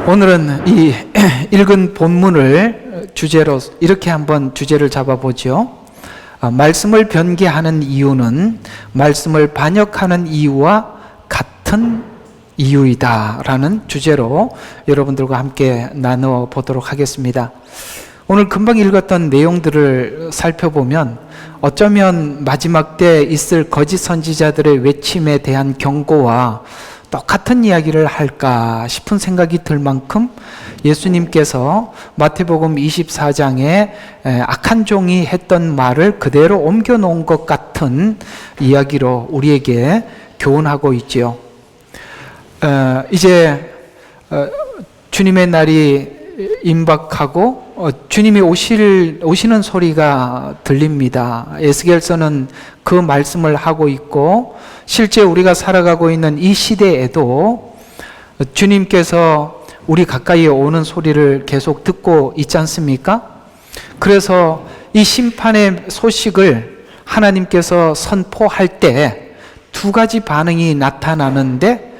오늘은 이 읽은 본문을 주제로 이렇게 한번 주제를 잡아보죠. 말씀을 변개하는 이유는 말씀을 반역하는 이유와 같은 이유이다 라는 주제로 여러분들과 함께 나누어 보도록 하겠습니다. 오늘 금방 읽었던 내용들을 살펴보면 어쩌면 마지막 때 있을 거짓 선지자들의 외침에 대한 경고와 똑같은 이야기를 할까 싶은 생각이 들 만큼 예수님께서 마태복음 24장에 악한 종이 했던 말을 그대로 옮겨 놓은 것 같은 이야기로 우리에게 교훈하고 있지요. 이제 주님의 날이 임박하고 주님이 오시는 소리가 들립니다. 에스겔서는 그 말씀을 하고 있고 실제 우리가 살아가고 있는 이 시대에도 주님께서 우리 가까이에 오는 소리를 계속 듣고 있지 않습니까? 그래서 이 심판의 소식을 하나님께서 선포할 때 두 가지 반응이 나타나는데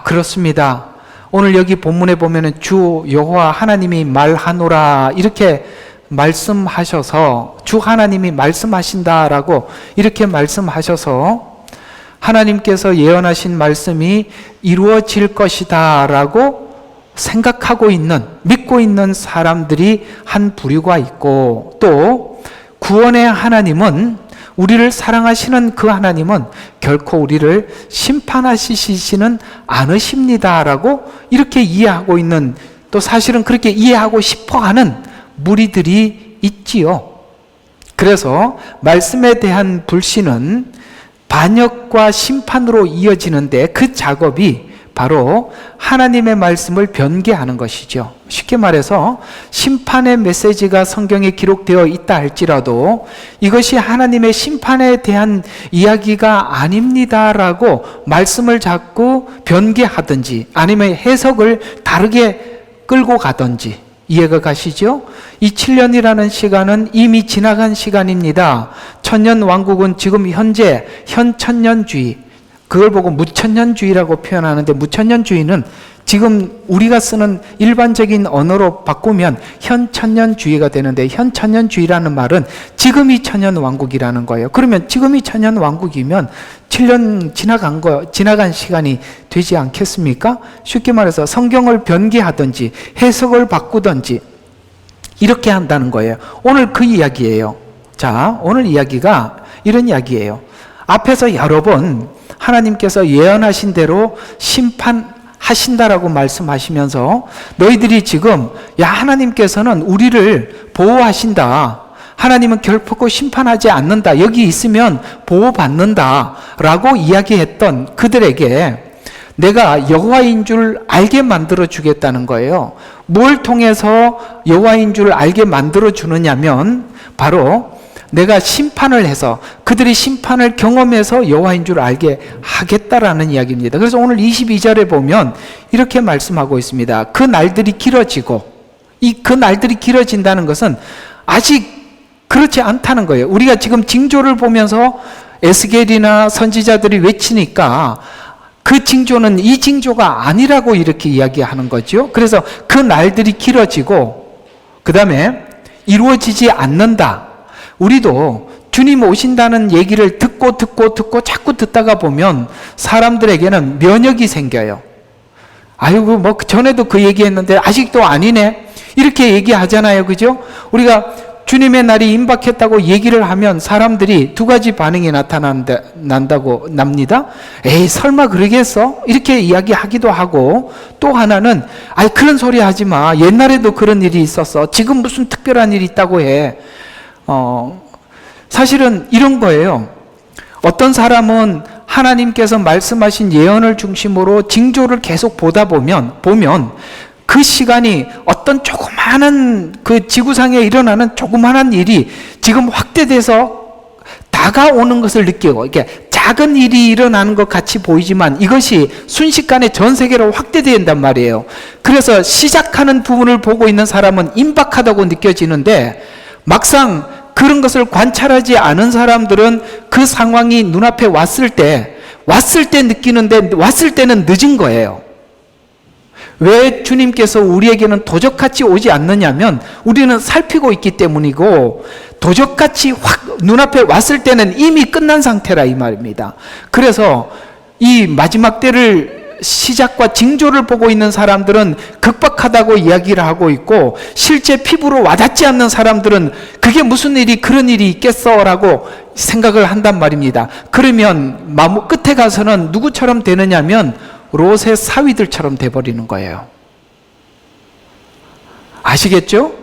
그렇습니다. 오늘 여기 본문에 보면은 주 여호와 하나님이 말하노라 이렇게 말씀하셔서 주 하나님이 말씀하신다라고 이렇게 말씀하셔서 하나님께서 예언하신 말씀이 이루어질 것이다 라고 생각하고 있는, 믿고 있는 사람들이 한 부류가 있고, 또 구원의 하나님은, 우리를 사랑하시는 그 하나님은 결코 우리를 심판하시지는 않으십니다 라고 이렇게 이해하고 있는, 또 사실은 그렇게 이해하고 싶어하는 무리들이 있지요. 그래서 말씀에 대한 불신은 반역과 심판으로 이어지는데 그 작업이 바로 하나님의 말씀을 변개하는 것이죠. 쉽게 말해서 심판의 메시지가 성경에 기록되어 있다 할지라도 이것이 하나님의 심판에 대한 이야기가 아닙니다라고 말씀을 자꾸 변개하든지 아니면 해석을 다르게 끌고 가든지, 이해가 가시죠? 이 7년이라는 시간은 이미 지나간 시간입니다. 천년 왕국은 지금 현재 현천년주의, 그걸 보고 무천년주의라고 표현하는데, 무천년주의는 지금 우리가 쓰는 일반적인 언어로 바꾸면 현천년주의가 되는데, 현천년주의라는 말은 지금이 천년왕국이라는 거예요. 그러면 지금이 천년왕국이면 7년 지나간 시간이 되지 않겠습니까? 쉽게 말해서 성경을 변개하든지 해석을 바꾸든지 이렇게 한다는 거예요. 오늘 그 이야기예요. 자, 오늘 이야기가 이런 이야기예요. 앞에서 여러 번 하나님께서 예언하신 대로 심판하신다라고 말씀하시면서 너희들이 지금 하나님께서는 우리를 보호하신다, 하나님은 결코 심판하지 않는다, 여기 있으면 보호받는다 라고 이야기했던 그들에게 내가 여호와인 줄 알게 만들어 주겠다는 거예요. 뭘 통해서 여호와인 줄 알게 만들어 주느냐면 바로 내가 심판을 해서 그들이 심판을 경험해서 여호와인 줄 알게 하겠다라는 이야기입니다. 그래서 오늘 22절에 보면 이렇게 말씀하고 있습니다. 그 날들이 길어지고, 그 날들이 길어진다는 것은 아직 그렇지 않다는 거예요. 우리가 지금 징조를 보면서 에스겔이나 선지자들이 외치니까 그 징조는 이 징조가 아니라고 이렇게 이야기하는 거죠. 그래서 그 날들이 길어지고 그 다음에 이루어지지 않는다. 우리도 주님 오신다는 얘기를 듣고 자꾸 듣다가 보면 사람들에게는 면역이 생겨요. 아이고 뭐 전에도 그 얘기했는데 아직도 아니네 이렇게 얘기하잖아요. 그죠? 우리가 주님의 날이 임박했다고 얘기를 하면 사람들이 두 가지 반응이 납니다. 에이 설마 그러겠어? 이렇게 이야기하기도 하고, 또 하나는 그런 소리 하지 마, 옛날에도 그런 일이 있었어, 지금 무슨 특별한 일이 있다고 해. 사실은 이런 거예요. 어떤 사람은 하나님께서 말씀하신 예언을 중심으로 징조를 계속 보다 보면 그 시간이 어떤 조그마한 그 지구상에 일어나는 조그마한 일이 지금 확대돼서 다가오는 것을 느끼고, 이렇게 작은 일이 일어나는 것 같이 보이지만 이것이 순식간에 전 세계로 확대된단 말이에요. 그래서 시작하는 부분을 보고 있는 사람은 임박하다고 느껴지는데 막상 그런 것을 관찰하지 않은 사람들은 그 상황이 눈앞에 왔을 때 느끼는데 왔을 때는 늦은 거예요. 왜 주님께서 우리에게는 도적같이 오지 않느냐면 우리는 살피고 있기 때문이고, 도적같이 확 눈앞에 왔을 때는 이미 끝난 상태라 이 말입니다. 그래서 이 마지막 때를 시작과 징조를 보고 있는 사람들은 극박하다고 이야기를 하고 있고, 실제 피부로 와닿지 않는 사람들은 그게 무슨 일이 그런 일이 있겠어라고 생각을 한단 말입니다. 그러면 끝에 가서는 누구처럼 되느냐면 롯의 사위들처럼 돼버리는 거예요. 아시겠죠?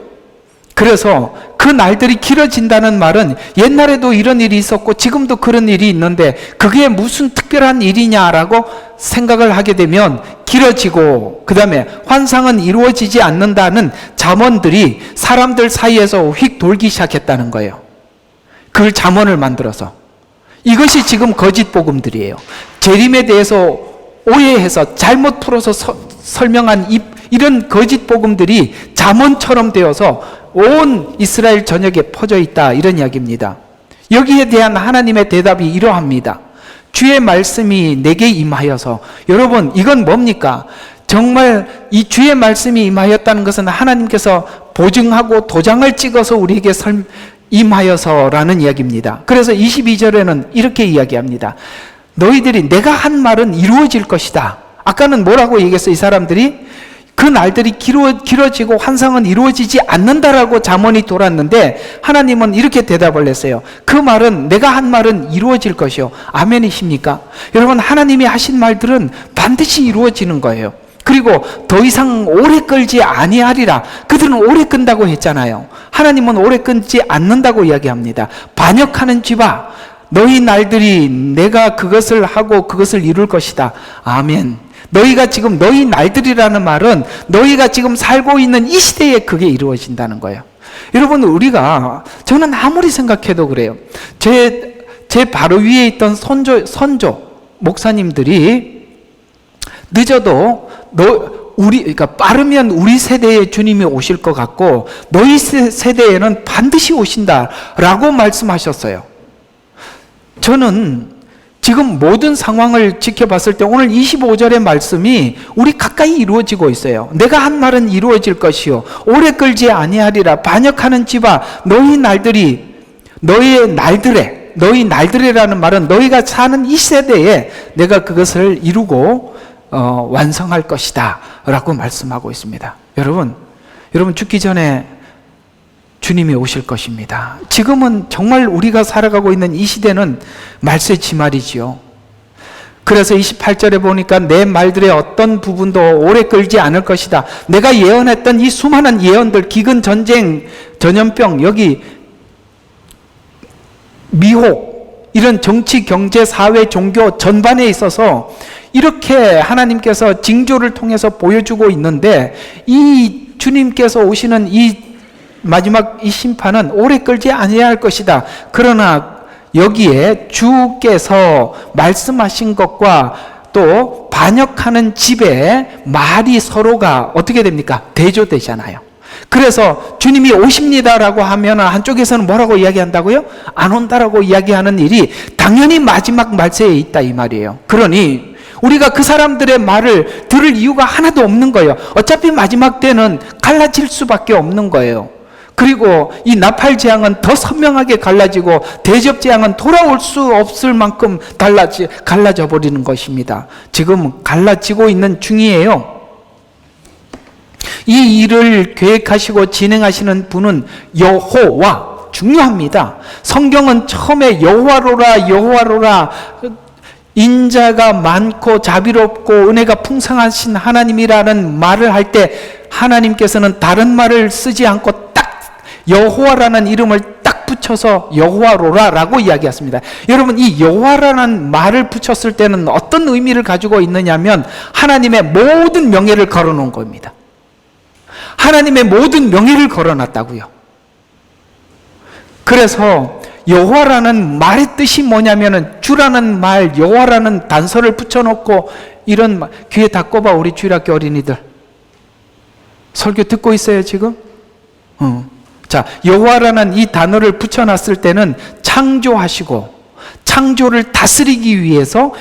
그래서 그 날들이 길어진다는 말은 옛날에도 이런 일이 있었고 지금도 그런 일이 있는데 그게 무슨 특별한 일이냐라고 생각을 하게 되면 길어지고, 그 다음에 환상은 이루어지지 않는다는 잠언들이 사람들 사이에서 휙 돌기 시작했다는 거예요. 그걸 잠언을 만들어서. 이것이 지금 거짓 복음들이에요. 재림에 대해서 오해해서 잘못 풀어서 설명한 이런 거짓 복음들이 잠언처럼 되어서 온 이스라엘 전역에 퍼져 있다, 이런 이야기입니다. 여기에 대한 하나님의 대답이 이러합니다. 주의 말씀이 내게 임하여서. 여러분, 이건 뭡니까? 정말 이 주의 말씀이 임하였다는 것은 하나님께서 보증하고 도장을 찍어서 우리에게 임하여서라는 이야기입니다. 그래서 22절에는 이렇게 이야기합니다. 너희들이 내가 한 말은 이루어질 것이다. 아까는 뭐라고 얘기했어요? 이 사람들이 그 날들이 길어지고 환상은 이루어지지 않는다라고 잠언이 돌았는데, 하나님은 이렇게 대답을 했어요. 그 말은, 내가 한 말은 이루어질 것이요. 아멘이십니까? 여러분, 하나님이 하신 말들은 반드시 이루어지는 거예요. 그리고 더 이상 오래 끌지 아니하리라. 그들은 오래 끈다고 했잖아요. 하나님은 오래 끊지 않는다고 이야기합니다. 반역하는 집아, 너희 날들이 내가 그것을 하고 그것을 이룰 것이다. 아멘. 너희가 지금, 너희 날들이라는 말은 너희가 지금 살고 있는 이 시대에 그게 이루어진다는 거예요. 여러분, 저는 아무리 생각해도 그래요. 제 바로 위에 있던 선조 목사님들이 늦어도 그러니까 빠르면 우리 세대에 주님이 오실 것 같고 너희 세대에는 반드시 오신다라고 말씀하셨어요. 저는 지금 모든 상황을 지켜봤을 때 오늘 25절의 말씀이 우리 가까이 이루어지고 있어요. 내가 한 말은 이루어질 것이요 오래 끌지 아니하리라. 반역하는 집아, 너희 날들에라는 말은 너희가 사는 이 세대에 내가 그것을 이루고 완성할 것이다 라고 말씀하고 있습니다. 여러분 죽기 전에 주님이 오실 것입니다. 지금은 정말 우리가 살아가고 있는 이 시대는 말세지말이지요. 그래서 28절에 보니까 내 말들의 어떤 부분도 오래 끌지 않을 것이다. 내가 예언했던 이 수많은 예언들, 기근, 전쟁, 전염병, 여기 미혹, 이런 정치, 경제, 사회, 종교 전반에 있어서 이렇게 하나님께서 징조를 통해서 보여주고 있는데, 이 주님께서 오시는 이 마지막 이 심판은 오래 끌지 아니할 것이다. 그러나 여기에 주께서 말씀하신 것과 또 반역하는 집에 말이 서로가 어떻게 됩니까? 대조되잖아요. 그래서 주님이 오십니다라고 하면 한쪽에서는 뭐라고 이야기한다고요? 안 온다라고 이야기하는 일이 당연히 마지막 말세에 있다 이 말이에요. 그러니 우리가 그 사람들의 말을 들을 이유가 하나도 없는 거예요. 어차피 마지막 때는 갈라질 수밖에 없는 거예요. 그리고 이 나팔 재앙은 더 선명하게 갈라지고 대접 재앙은 돌아올 수 없을 만큼 갈라져 버리는 것입니다. 지금 갈라지고 있는 중이에요. 이 일을 계획하시고 진행하시는 분은 여호와, 중요합니다. 성경은 처음에 여호와로라 인자가 많고 자비롭고 은혜가 풍성하신 하나님이라는 말을 할 때 하나님께서는 다른 말을 쓰지 않고 딱 여호와라는 이름을 딱 붙여서 여호와로라라고 이야기했습니다. 여러분, 이 여호와라는 말을 붙였을 때는 어떤 의미를 가지고 있느냐면 하나님의 모든 명예를 걸어놓은 겁니다. 하나님의 모든 명예를 걸어놨다고요. 그래서 여호와라는 말의 뜻이 뭐냐면은 주라는 말, 여호와라는 단서를 붙여놓고 이런 말, 귀에 다 꼽아 우리 주일학교 어린이들. 설교 듣고 있어요 지금? 자, 여호와라는 이 단어를 붙여놨을 때는 창조하시고 창조를 다스리기 위해서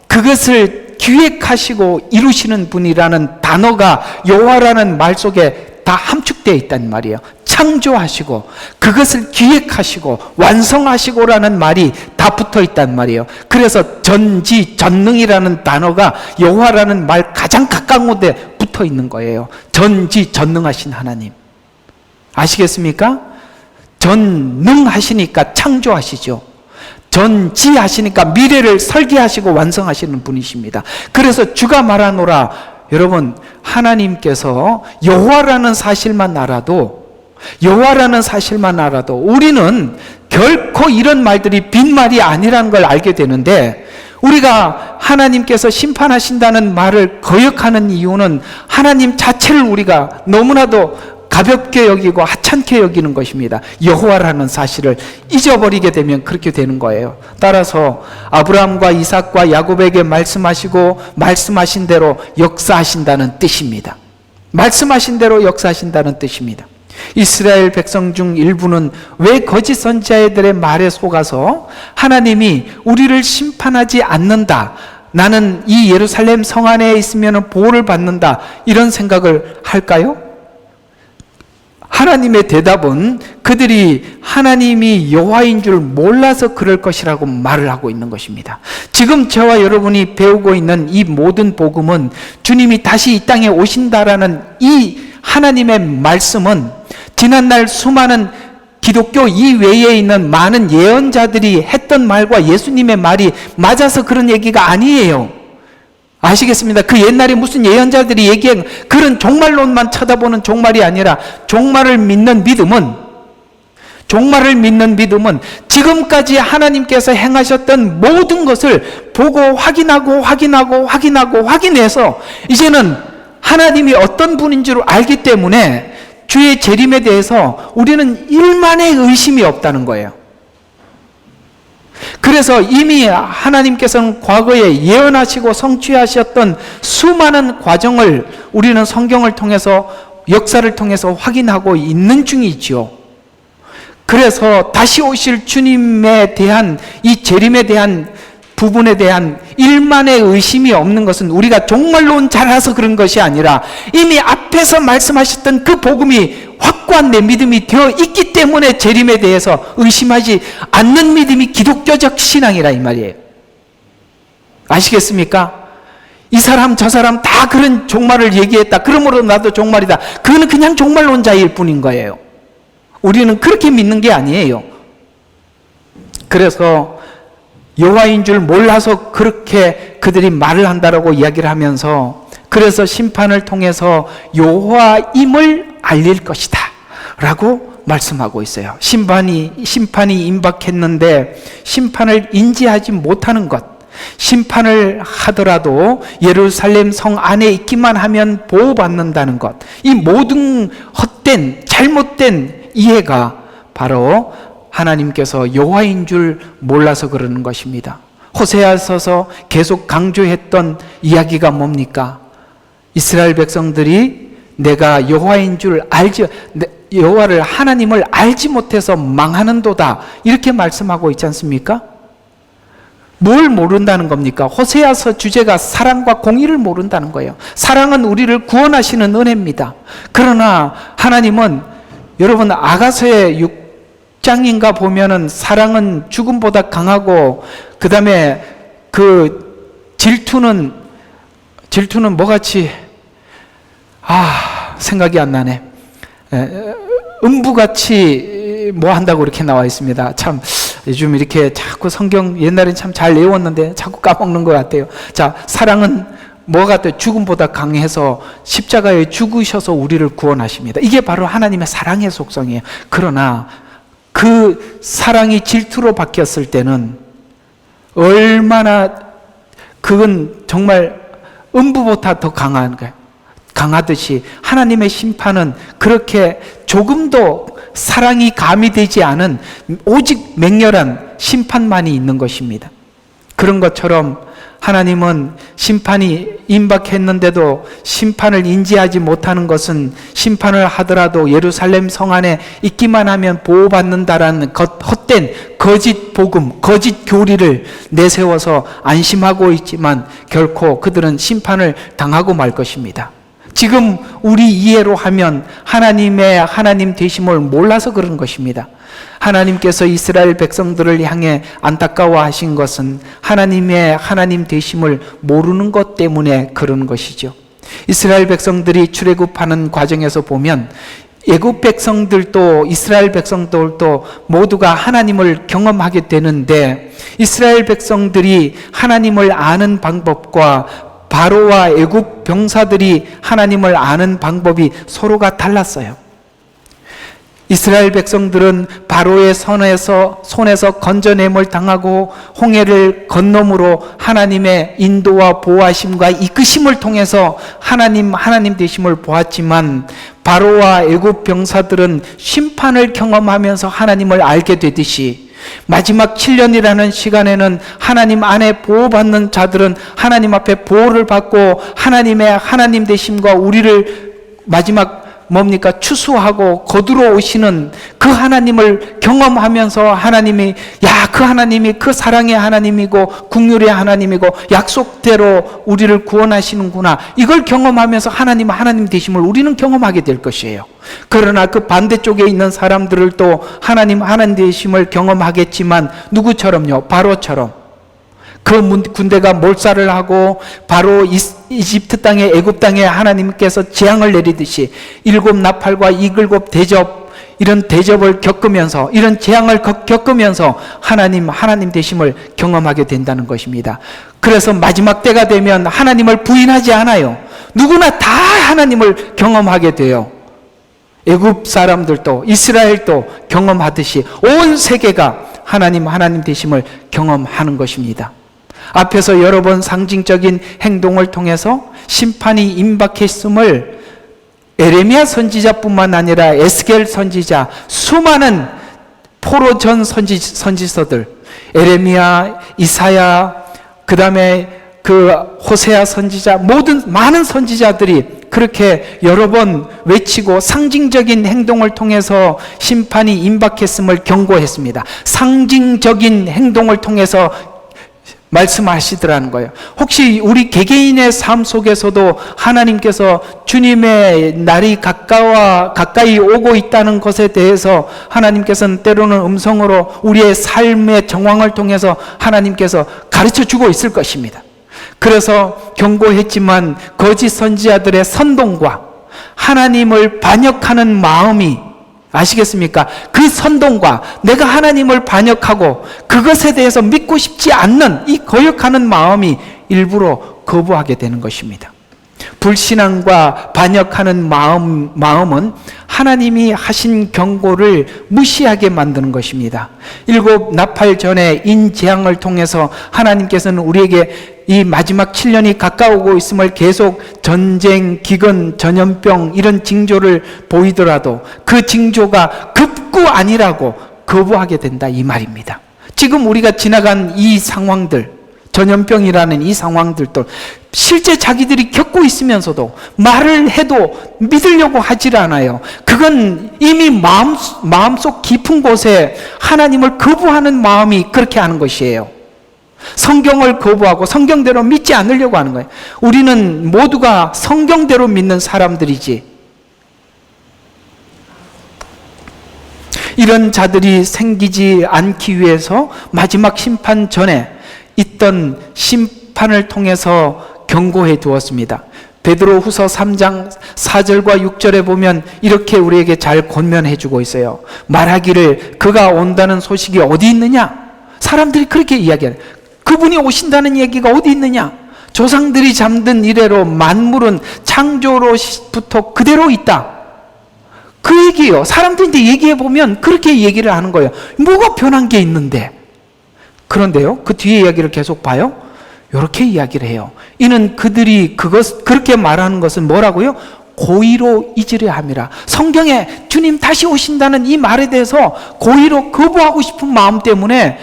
그것을 기획하시고 이루시는 분이라는 단어가 여호와라는 말 속에 다 함축되어 있단 말이에요. 창조하시고 그것을 기획하시고 완성하시고라는 말이 다 붙어 있단 말이에요. 그래서 전지전능이라는 단어가 여호와라는 말 가장 가까운 곳에 붙어 있는 거예요. 전지전능하신 하나님. 아시겠습니까? 전능하시니까 창조하시죠. 전지하시니까 미래를 설계하시고 완성하시는 분이십니다. 그래서 주가 말하노라. 여러분, 하나님께서 여호와라는 사실만 알아도 우리는 결코 이런 말들이 빈말이 아니라는 걸 알게 되는데, 우리가 하나님께서 심판하신다는 말을 거역하는 이유는 하나님 자체를 우리가 너무나도 가볍게 여기고 하찮게 여기는 것입니다. 여호와라는 사실을 잊어버리게 되면 그렇게 되는 거예요. 따라서 아브라함과 이삭과 야곱에게 말씀하시고 말씀하신 대로 역사하신다는 뜻입니다. 말씀하신 대로 역사하신다는 뜻입니다. 이스라엘 백성 중 일부는 왜 거짓 선지자들의 말에 속아서 하나님이 우리를 심판하지 않는다, 나는 이 예루살렘 성 안에 있으면 보호를 받는다, 이런 생각을 할까요? 하나님의 대답은 그들이 하나님이 여호와인 줄 몰라서 그럴 것이라고 말을 하고 있는 것입니다. 지금 저와 여러분이 배우고 있는 이 모든 복음은 주님이 다시 이 땅에 오신다라는 이 하나님의 말씀은 지난날 수많은 기독교 이외에 있는 많은 예언자들이 했던 말과 예수님의 말이 맞아서 그런 얘기가 아니에요. 아시겠습니다? 그 옛날에 무슨 예언자들이 얘기한 그런 종말론만 쳐다보는 종말이 아니라 종말을 믿는 믿음은 지금까지 하나님께서 행하셨던 모든 것을 보고 확인해서 이제는 하나님이 어떤 분인 줄 알기 때문에 주의 재림에 대해서 우리는 일만의 의심이 없다는 거예요. 그래서 이미 하나님께서는 과거에 예언하시고 성취하셨던 수많은 과정을 우리는 성경을 통해서, 역사를 통해서 확인하고 있는 중이지요. 그래서 다시 오실 주님에 대한 이 재림에 대한 부분에 대한 일만의 의심이 없는 것은 우리가 종말론 잘 알아서 그런 것이 아니라 이미 앞에서 말씀하셨던 그 복음이 확고한 내 믿음이 되어 있기 때문에 재림에 대해서 의심하지 않는 믿음이 기독교적 신앙이라 이 말이에요. 아시겠습니까? 이 사람 저 사람 다 그런 종말을 얘기했다, 그러므로 나도 종말이다, 그거는 그냥 종말론자일 뿐인 거예요. 우리는 그렇게 믿는 게 아니에요. 그래서 여호와인 줄 몰라서 그렇게 그들이 말을 한다라고 이야기를 하면서, 그래서 심판을 통해서 여호와임을 알릴 것이다 라고 말씀하고 있어요. 심판이 임박했는데 심판을 인지하지 못하는 것, 심판을 하더라도 예루살렘 성 안에 있기만 하면 보호받는다는 것, 이 모든 헛된 잘못된 이해가 바로 하나님께서 여호와인 줄 몰라서 그러는 것입니다. 호세아서서 계속 강조했던 이야기가 뭡니까? 이스라엘 백성들이 내가 여호와인 줄 여호와를 하나님을 알지 못해서 망하는도다, 이렇게 말씀하고 있지 않습니까? 뭘 모른다는 겁니까? 호세아서 주제가 사랑과 공의를 모른다는 거예요. 사랑은 우리를 구원하시는 은혜입니다. 그러나 하나님은, 여러분 아가서의 6장인가 보면은 사랑은 죽음보다 강하고, 그 다음에 그 질투는 뭐같이 생각이 안 나네. 음부같이 뭐 한다고 이렇게 나와 있습니다. 참 요즘 이렇게 자꾸 성경 옛날엔 참 잘 외웠는데 자꾸 까먹는 것 같아요. 자, 사랑은 뭐 같아요? 죽음보다 강해서 십자가에 죽으셔서 우리를 구원하십니다. 이게 바로 하나님의 사랑의 속성이에요. 그러나 그 사랑이 질투로 바뀌었을 때는 얼마나, 그건 정말 음부보다 더 강한 거예요. 강하듯이 하나님의 심판은 그렇게 조금도 사랑이 가미되지 않은 오직 맹렬한 심판만이 있는 것입니다. 그런 것처럼 하나님은 심판이 임박했는데도 심판을 인지하지 못하는 것은 심판을 하더라도 예루살렘 성 안에 있기만 하면 보호받는다라는 헛된 거짓 복음, 거짓 교리를 내세워서 안심하고 있지만 결코 그들은 심판을 당하고 말 것입니다. 지금 우리 이해로 하면 하나님의 하나님 되심을 몰라서 그런 것입니다. 하나님께서 이스라엘 백성들을 향해 안타까워하신 것은 하나님의 하나님 되심을 모르는 것 때문에 그런 것이죠. 이스라엘 백성들이 출애굽하는 과정에서 보면 애굽 백성들도 이스라엘 백성들도 모두가 하나님을 경험하게 되는데 이스라엘 백성들이 하나님을 아는 방법과 바로와 애굽 병사들이 하나님을 아는 방법이 서로가 달랐어요. 이스라엘 백성들은 바로의 손에서 건져냄을 당하고 홍해를 건너므로 하나님의 인도와 보호하심과 이끄심을 통해서 하나님 되심을 보았지만 바로와 애굽 병사들은 심판을 경험하면서 하나님을 알게 되듯이 마지막 7년이라는 시간에는 하나님 안에 보호받는 자들은 하나님 앞에 보호를 받고 하나님의 하나님 되심과 우리를 마지막 추수하고 거두러 오시는 그 하나님을 경험하면서 하나님이 그 하나님이 그 사랑의 하나님이고 긍휼의 하나님이고 약속대로 우리를 구원하시는구나, 이걸 경험하면서 하나님 되심을 우리는 경험하게 될 것이에요. 그러나 그 반대쪽에 있는 사람들을 또 하나님 되심을 경험하겠지만 누구처럼요? 바로처럼. 그 군대가 몰살을 하고 바로 이집트 땅에 애굽 땅에 하나님께서 재앙을 내리듯이 7 나팔과 7 대접, 이런 대접을 겪으면서 이런 재앙을 겪으면서 하나님 되심을 경험하게 된다는 것입니다. 그래서 마지막 때가 되면 하나님을 부인하지 않아요. 누구나 다 하나님을 경험하게 돼요. 애굽 사람들도 이스라엘도 경험하듯이 온 세계가 하나님 되심을 경험하는 것입니다. 앞에서 여러 번 상징적인 행동을 통해서 심판이 임박했음을 에레미야 선지자뿐만 아니라 에스겔 선지자, 수많은 포로전 선지서들, 에레미야, 이사야, 그 다음에 그 호세아 선지자, 많은 선지자들이 그렇게 여러 번 외치고 상징적인 행동을 통해서 심판이 임박했음을 경고했습니다. 상징적인 행동을 통해서 말씀하시더라는 거예요. 혹시 우리 개개인의 삶 속에서도 하나님께서 주님의 날이 가까이 오고 있다는 것에 대해서 하나님께서는 때로는 음성으로 우리의 삶의 정황을 통해서 하나님께서 가르쳐 주고 있을 것입니다. 그래서 경고했지만 거짓 선지자들의 선동과 하나님을 반역하는 마음이, 아시겠습니까? 그 선동과 내가 하나님을 반역하고 그것에 대해서 믿고 싶지 않는 이 거역하는 마음이 일부러 거부하게 되는 것입니다. 불신앙과 반역하는 마음은 하나님이 하신 경고를 무시하게 만드는 것입니다. 7 나팔 전에 인재앙을 통해서 하나님께서는 우리에게 이 마지막 7년이 가까우고 있음을 계속 전쟁, 기근, 전염병 이런 징조를 보이더라도 그 징조가 급구 아니라고 거부하게 된다, 이 말입니다. 지금 우리가 지나간 이 상황들, 전염병이라는 이 상황들도 실제 자기들이 겪고 있으면서도 말을 해도 믿으려고 하질 않아요. 그건 이미 마음속 깊은 곳에 하나님을 거부하는 마음이 그렇게 하는 것이에요. 성경을 거부하고 성경대로 믿지 않으려고 하는 거예요. 우리는 모두가 성경대로 믿는 사람들이지. 이런 자들이 생기지 않기 위해서 마지막 심판 전에 있던 심판을 통해서 경고해 두었습니다. 베드로후서 3장 4절과 6절에 보면 이렇게 우리에게 잘 권면해 주고 있어요. 말하기를 그가 온다는 소식이 어디 있느냐? 사람들이 그렇게 이야기해요. 그분이 오신다는 얘기가 어디 있느냐? 조상들이 잠든 이래로 만물은 창조로부터 그대로 있다. 그 얘기예요. 사람들한테 얘기해 보면 그렇게 얘기를 하는 거예요. 뭐가 변한 게 있는데? 그런데요, 그 뒤에 이야기를 계속 봐요. 이렇게 이야기를 해요. 이는 그들이 그렇게 말하는 것은 뭐라고요? 고의로 잊으려 함이라. 성경에 주님 다시 오신다는 이 말에 대해서 고의로 거부하고 싶은 마음 때문에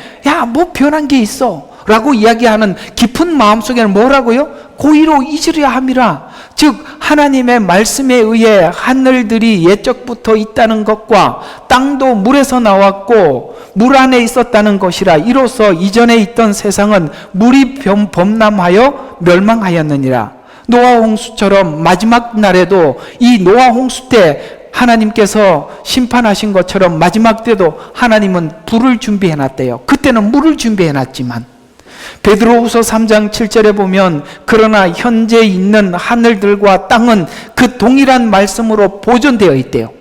뭐 변한 게 있어, 라고 이야기하는 깊은 마음속에는 뭐라고요? 고의로 잊으려 함이라. 즉 하나님의 말씀에 의해 하늘들이 옛적부터 있다는 것과 땅도 물에서 나왔고 물 안에 있었다는 것이라. 이로써 이전에 있던 세상은 물이 범람하여 멸망하였느니라. 노아 홍수처럼 마지막 날에도 이 노아 홍수 때 하나님께서 심판하신 것처럼 마지막 때도 하나님은 불을 준비해 놨대요. 그때는 물을 준비해 놨지만 베드로후서 3장 7절에 보면 그러나 현재 있는 하늘들과 땅은 그 동일한 말씀으로 보존되어 있대요.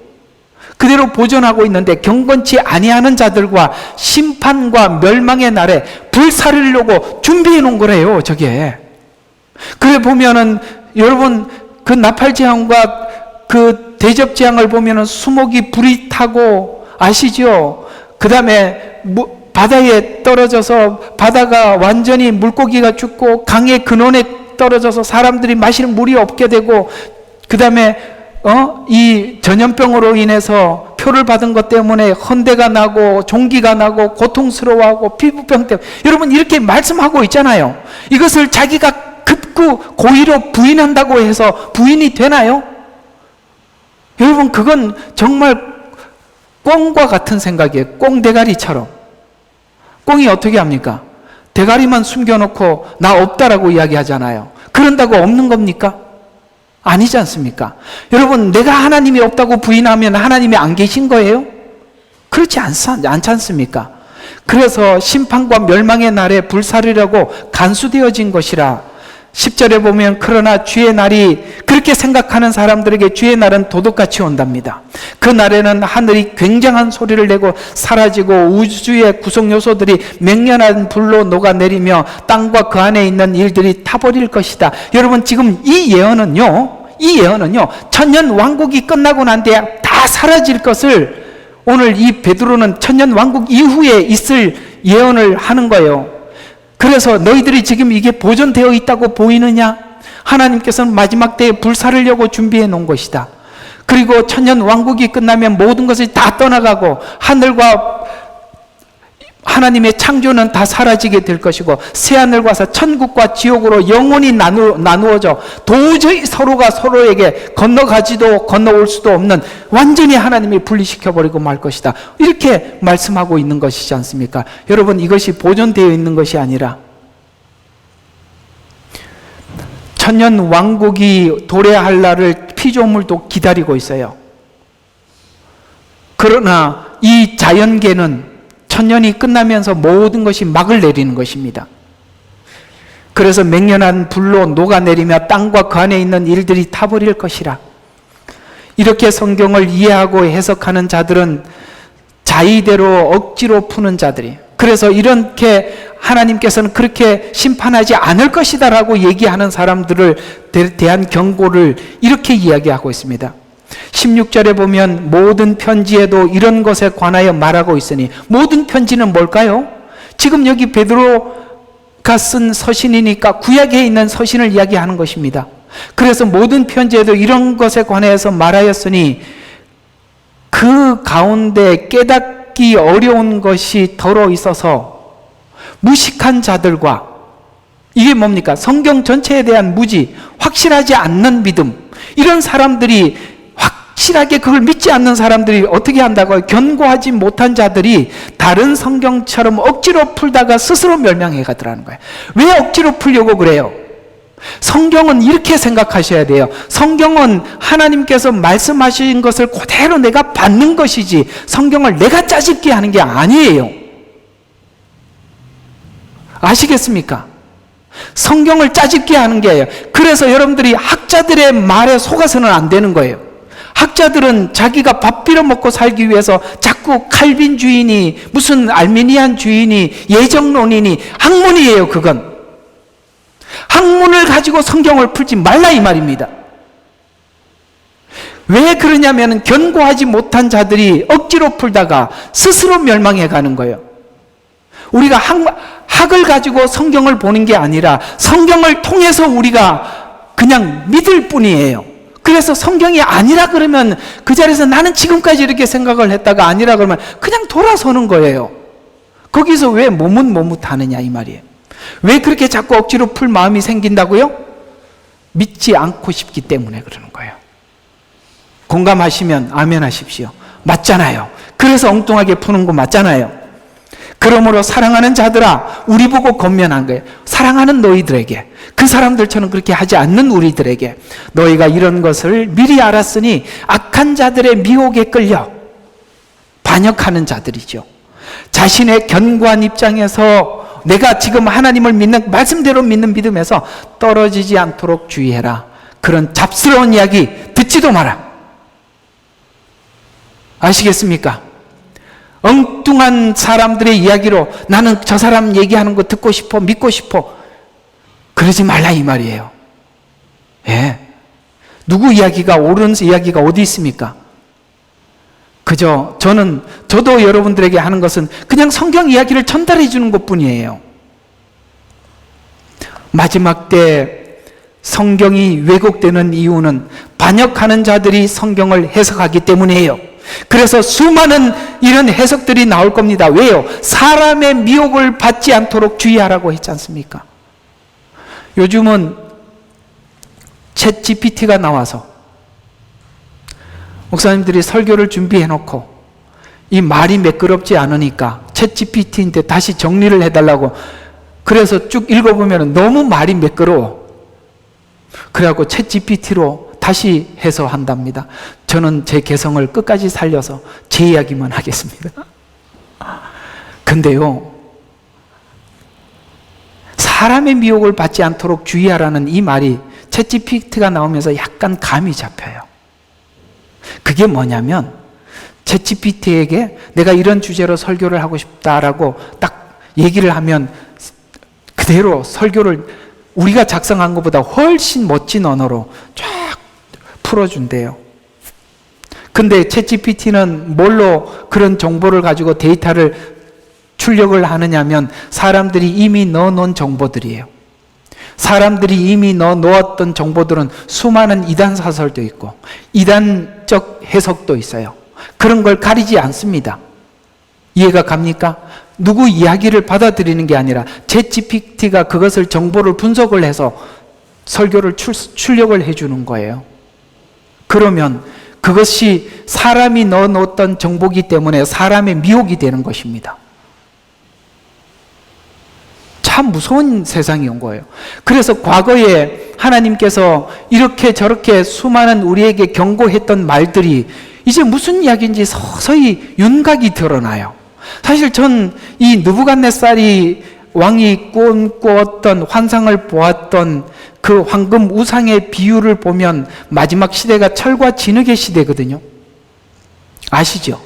그대로 보존하고 있는데 경건치 아니하는 자들과 심판과 멸망의 날에 불사르려고 준비해 놓은 거래요. 저게. 그래 보면은 여러분 그 나팔재앙과 그 대접재앙을 보면은 수목이 불이 타고 아시죠? 그 다음에 바다에 떨어져서 바다가 완전히 물고기가 죽고 강의 근원에 떨어져서 사람들이 마실 물이 없게 되고 그 다음에 이 전염병으로 인해서 표를 받은 것 때문에 헌대가 나고 종기가 나고 고통스러워하고 피부병 때문에 여러분 이렇게 말씀하고 있잖아요. 이것을 자기가 급구 고의로 부인한다고 해서 부인이 되나요? 여러분 그건 정말 꽁과 같은 생각이에요. 꽁대가리처럼. 꽁이 어떻게 합니까? 대가리만 숨겨놓고 나 없다라고 이야기하잖아요. 그런다고 없는 겁니까? 아니지 않습니까? 여러분 내가 하나님이 없다고 부인하면 하나님이 안 계신 거예요? 그렇지 않지 않습니까? 그래서 심판과 멸망의 날에 불사르려고 간수되어진 것이라. 10절에 보면 그러나 주의 날이 그렇게 생각하는 사람들에게 주의 날은 도둑같이 온답니다. 그 날에는 하늘이 굉장한 소리를 내고 사라지고 우주의 구성 요소들이 맹렬한 불로 녹아내리며 땅과 그 안에 있는 일들이 타버릴 것이다. 여러분 지금 이 예언은요 천년 왕국이 끝나고 난 뒤에 다 사라질 것을 오늘 이 베드로는 천년 왕국 이후에 있을 예언을 하는 거예요. 그래서 너희들이 지금 이게 보존되어 있다고 보이느냐? 하나님께서는 마지막 때에 불사르려고 준비해 놓은 것이다. 그리고 천년 왕국이 끝나면 모든 것이 다 떠나가고 하늘과 하나님의 창조는 다 사라지게 될 것이고 새하늘과 천국과 지옥으로 영원히 나누어져 도저히 서로가 서로에게 건너가지도 건너올 수도 없는 완전히 하나님이 분리시켜버리고 말 것이다. 이렇게 말씀하고 있는 것이지 않습니까? 여러분 이것이 보존되어 있는 것이 아니라 천년 왕국이 도래할 날을 피조물도 기다리고 있어요. 그러나 이 자연계는 천년이 끝나면서 모든 것이 막을 내리는 것입니다. 그래서 맹렬한 불로 녹아내리며 땅과 그 안에 있는 일들이 타버릴 것이라. 이렇게 성경을 이해하고 해석하는 자들은 자의대로 억지로 푸는 자들이, 그래서 이렇게 하나님께서는 그렇게 심판하지 않을 것이다 라고 얘기하는 사람들을 대한 경고를 이렇게 이야기하고 있습니다. 16절에 보면 모든 편지에도 이런 것에 관하여 말하고 있으니, 모든 편지는 뭘까요? 지금 여기 베드로가 쓴 서신이니까 구약에 있는 서신을 이야기하는 것입니다. 그래서 모든 편지에도 이런 것에 관해서 말하였으니 그 가운데 깨닫기 어려운 것이 덜어 있어서 무식한 자들과, 이게 뭡니까? 성경 전체에 대한 무지, 확실하지 않는 믿음, 이런 사람들이, 확실하게 그걸 믿지 않는 사람들이 어떻게 한다고요? 견고하지 못한 자들이 다른 성경처럼 억지로 풀다가 스스로 멸망해 가더라는 거예요. 왜 억지로 풀려고 그래요? 성경은 이렇게 생각하셔야 돼요. 성경은 하나님께서 말씀하신 것을 그대로 내가 받는 것이지 성경을 내가 짜집게 하는 게 아니에요. 아시겠습니까? 성경을 짜집게 하는 게예요. 그래서 여러분들이 학자들의 말에 속아서는 안 되는 거예요. 학자들은 자기가 밥 빌어먹고 살기 위해서 자꾸 칼빈 주인이, 무슨 알미니안 주인이, 예정론이니, 학문이에요. 그건 학문을 가지고 성경을 풀지 말라 이 말입니다. 왜 그러냐면 견고하지 못한 자들이 억지로 풀다가 스스로 멸망해 가는 거예요. 우리가 학을 가지고 성경을 보는 게 아니라 성경을 통해서 우리가 그냥 믿을 뿐이에요. 그래서 성경이 아니라 그러면 그 자리에서 나는 지금까지 이렇게 생각을 했다가 아니라 그러면 그냥 돌아서는 거예요. 거기서 왜 머뭇머뭇하느냐 이 말이에요. 왜 그렇게 자꾸 억지로 풀 마음이 생긴다고요? 믿지 않고 싶기 때문에 그러는 거예요. 공감하시면 아멘 하십시오. 맞잖아요. 그래서 엉뚱하게 푸는 거 맞잖아요. 그러므로 사랑하는 자들아, 우리 보고 권면한 거예요. 사랑하는 너희들에게, 그 사람들처럼 그렇게 하지 않는 우리들에게, 너희가 이런 것을 미리 알았으니 악한 자들의 미혹에 끌려 반역하는 자들이죠. 자신의 견고한 입장에서 내가 지금 하나님을 믿는, 말씀대로 믿는 믿음에서 떨어지지 않도록 주의해라. 그런 잡스러운 이야기 듣지도 마라. 아시겠습니까? 엉뚱한 사람들의 이야기로 나는 저 사람 얘기하는 거 듣고 싶어, 믿고 싶어, 그러지 말라 이 말이에요. 예. 누구 이야기가 옳은 이야기가 어디 있습니까? 그저 저도 여러분들에게 하는 것은 그냥 성경 이야기를 전달해 주는 것뿐이에요. 마지막 때 성경이 왜곡되는 이유는 반역하는 자들이 성경을 해석하기 때문이에요. 그래서 수많은 이런 해석들이 나올 겁니다. 왜요? 사람의 미혹을 받지 않도록 주의하라고 했지 않습니까? 요즘은 챗 GPT가 나와서 목사님들이 설교를 준비해 놓고 이 말이 매끄럽지 않으니까 챗 GPT한테 다시 정리를 해달라고, 그래서 쭉 읽어보면 너무 말이 매끄러워. 그래갖고 챗 GPT로 다시 해서 한답니다. 저는 제 개성을 끝까지 살려서 제 이야기만 하겠습니다. 근데요, 사람의 미혹을 받지 않도록 주의하라는 이 말이 챗 GPT가 나오면서 약간 감이 잡혀요. 그게 뭐냐면, 챗 GPT에게 내가 이런 주제로 설교를 하고 싶다라고 딱 얘기를 하면 그대로 설교를 우리가 작성한 것보다 훨씬 멋진 언어로 쫙 풀어준대요. 근데 챗 GPT는 뭘로 그런 정보를 가지고 데이터를 출력을 하느냐면 사람들이 이미 넣어놓은 정보들이에요. 사람들이 이미 넣어놓았던 정보들은 수많은 이단 사설도 있고 이단적 해석도 있어요. 그런 걸 가리지 않습니다. 이해가 갑니까? 누구 이야기를 받아들이는 게 아니라 챗 GPT가 그것을 정보를 분석을 해서 설교를 출력을 해주는 거예요. 그러면 그것이 사람이 넣어놓았던 정보이기 때문에 사람의 미혹이 되는 것입니다. 참 무서운 세상이 온 거예요. 그래서 과거에 하나님께서 이렇게 저렇게 수많은 우리에게 경고했던 말들이 이제 무슨 이야기인지 서서히 윤곽이 드러나요. 사실 전 이 느부갓네살이 왕이 꿈꾸었던 환상을 보았던 그 황금 우상의 비유를 보면 마지막 시대가 철과 진흙의 시대거든요. 아시죠?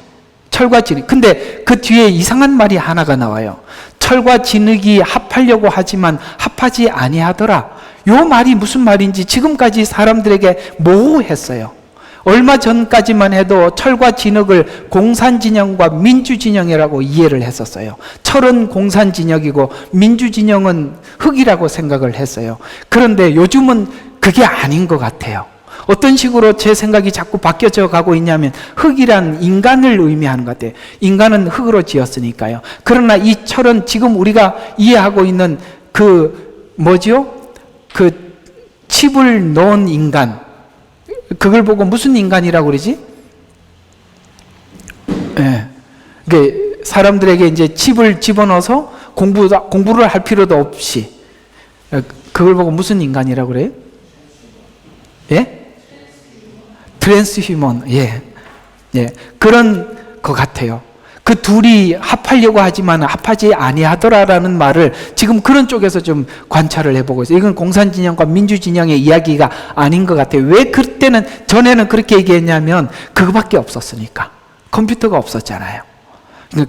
철과 진흙. 근데 그 뒤에 이상한 말이 하나가 나와요. 철과 진흙이 합하려고 하지만 합하지 아니하더라. 요 말이 무슨 말인지 지금까지 사람들에게 모호했어요. 얼마 전까지만 해도 철과 진흙을 공산진영과 민주진영이라고 이해를 했었어요. 철은 공산진영이고 민주진영은 흙이라고 생각을 했어요. 그런데 요즘은 그게 아닌 것 같아요. 어떤 식으로 제 생각이 자꾸 바뀌어져 가고 있냐면 흙이란 인간을 의미하는 것 같아요. 인간은 흙으로 지었으니까요. 그러나 이 철은 지금 우리가 이해하고 있는 그 뭐죠? 그 칩을 넣은 인간, 그걸 보고 무슨 인간이라고 그러지? 예. 그 사람들에게 이제 칩을 집어넣어서 공부를 할 필요도 없이 그걸 보고 무슨 인간이라고 그래요? 예? 트랜스휴먼. 예. 예. 그런 것 같아요. 그 둘이 합하려고 하지만 합하지 아니하더라라는 말을 지금 그런 쪽에서 좀 관찰을 해보고 있어요. 이건 공산진영과 민주진영의 이야기가 아닌 것 같아요. 왜 그때는, 전에는 그렇게 얘기했냐면 그거밖에 없었으니까. 컴퓨터가 없었잖아요.